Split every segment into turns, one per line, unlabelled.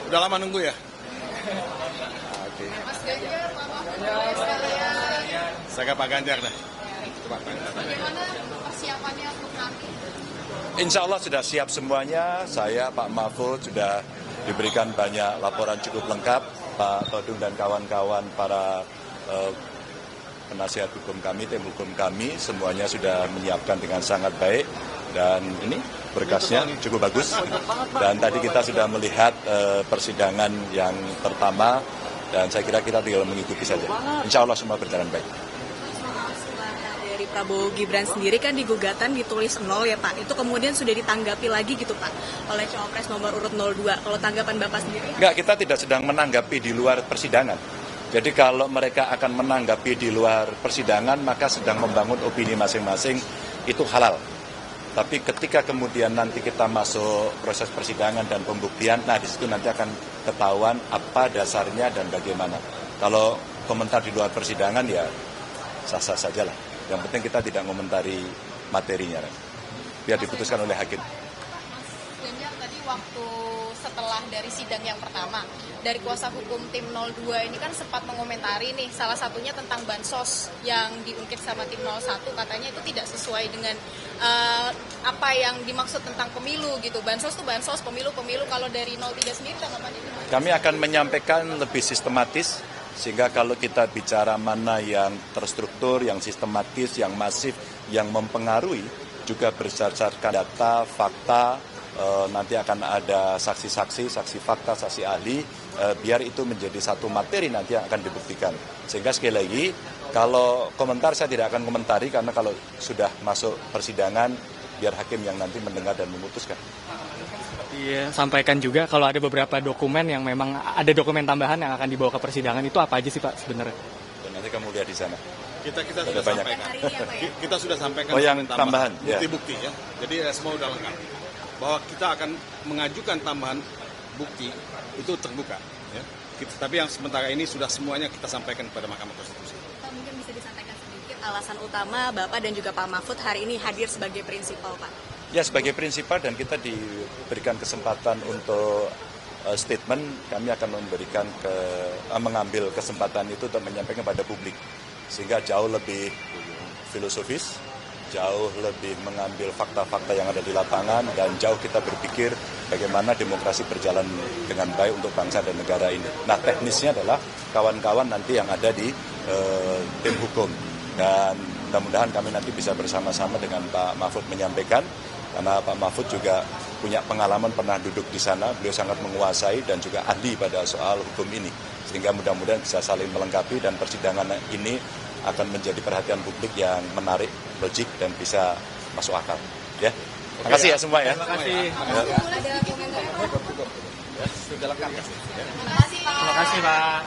Udah lama nunggu ya? Oke.
Mas Ganjar, Pak Mahfud, sekalian.
Saya ke Pak Ganjar dah.
Bagaimana persiapannya untuk nanti?
Insya Allah sudah siap semuanya. Saya, Pak Mahfud, sudah diberikan banyak laporan cukup lengkap. Pak Todung dan kawan-kawan para penasihat hukum kami, tim hukum kami, semuanya sudah menyiapkan dengan sangat baik. Dan ini berkasnya cukup bagus. Dan tadi kita sudah melihat persidangan yang pertama. Dan saya kira kita tinggal mengikuti saja. Insya Allah semua berjalan baik.
Dari Prabowo Gibran sendiri kan di gugatan ditulis 0 ya Pak. Itu kemudian sudah ditanggapi lagi gitu Pak oleh cawapres nomor urut 02. Kalau tanggapan Bapak sendiri?
Enggak, kita tidak sedang menanggapi di luar persidangan. Jadi kalau mereka akan menanggapi di luar persidangan, maka sedang membangun opini masing-masing, itu halal. Tapi ketika kemudian nanti kita masuk proses persidangan dan pembuktian, nah di situ nanti akan ketahuan apa dasarnya dan bagaimana. Kalau komentar di luar persidangan ya sah-sah saja lah. Yang penting kita tidak mengomentari materinya. Biar diputuskan oleh hakim.
Mas Ganjar tadi waktu setelah dari sidang yang pertama, dari kuasa hukum tim 02 ini kan sempat mengomentari nih, salah satunya tentang bansos yang diungkit sama tim 01, katanya itu tidak sesuai dengan apa yang dimaksud tentang pemilu gitu. Bansos tuh bansos, pemilu-pemilu. Kalau dari 03 sendiri tanggapannya gimana?
Kami akan menyampaikan lebih sistematis, sehingga kalau kita bicara mana yang terstruktur, yang sistematis, yang masif, yang mempengaruhi, juga berdasarkan data, fakta, nanti akan ada saksi-saksi, saksi fakta, saksi ahli, biar itu menjadi satu materi nanti yang akan dibuktikan. Sehingga sekali lagi, kalau komentar saya tidak akan komentari, karena kalau sudah masuk persidangan, biar hakim yang nanti mendengar dan memutuskan.
Iya, sampaikan juga kalau ada beberapa dokumen yang memang ada dokumen tambahan yang akan dibawa ke persidangan, itu apa aja sih Pak sebenarnya?
Dan nanti kamu lihat di sana.
Kita sudah
banyak.
sampaikan. Kita sudah sampaikan
yang tambahan,
bukti-bukti ya. Jadi semua sudah lengkap. Bahwa kita akan mengajukan tambahan bukti itu terbuka. Ya. Tapi yang sementara ini sudah semuanya kita sampaikan kepada Mahkamah Konstitusi.
Pak, mungkin bisa disampaikan sedikit alasan utama Bapak dan juga Pak Mahfud hari ini hadir sebagai prinsipal Pak.
Ya, sebagai prinsipal dan kita diberikan kesempatan untuk statement, kami akan mengambil kesempatan itu untuk menyampaikan pada publik. Sehingga jauh lebih filosofis, jauh lebih mengambil fakta-fakta yang ada di lapangan, dan jauh kita berpikir bagaimana demokrasi berjalan dengan baik untuk bangsa dan negara ini. Nah, teknisnya adalah kawan-kawan nanti yang ada di tim hukum. Dan mudah-mudahan kami nanti bisa bersama-sama dengan Pak Mahfud menyampaikan, karena Pak Mahfud juga punya pengalaman pernah duduk di sana, beliau sangat menguasai dan juga ahli pada soal hukum ini. Sehingga mudah-mudahan bisa saling melengkapi dan persidangan ini akan menjadi perhatian publik yang menarik, logik, dan bisa masuk akal. Ya, terima kasih ya semua ya.
Terima kasih.
Ada komentar?
Sudah lengkap ya.
Terima kasih Pak.
Terima kasih Pak.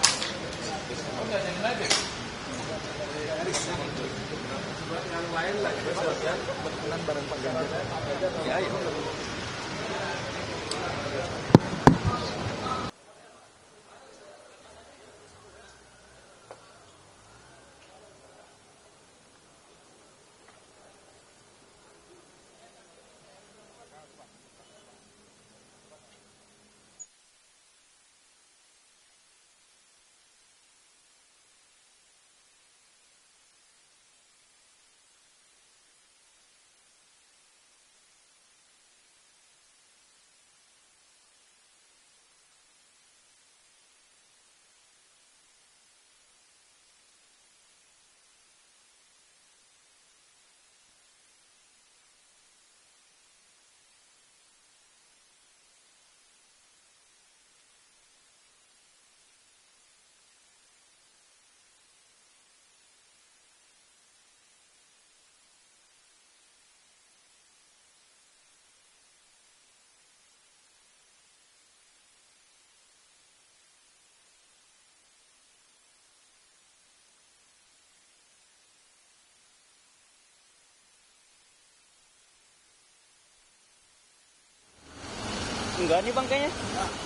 Enggak nih bang kayaknya.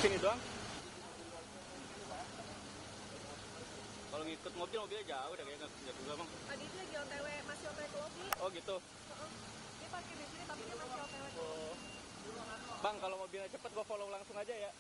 Sini doang. Kalau ngikut mobilnya jauh udah kayaknya nggak juga bang.
Tadi itu lagi OTW, masih OTW ke lobi.
Oh gitu.
Dia parkir di sini tapi dia masih OTW.
Bang kalau mobilnya cepet gua follow langsung aja ya.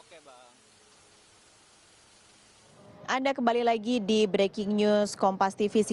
Oke bang.
Anda kembali lagi di Breaking News Kompas TV.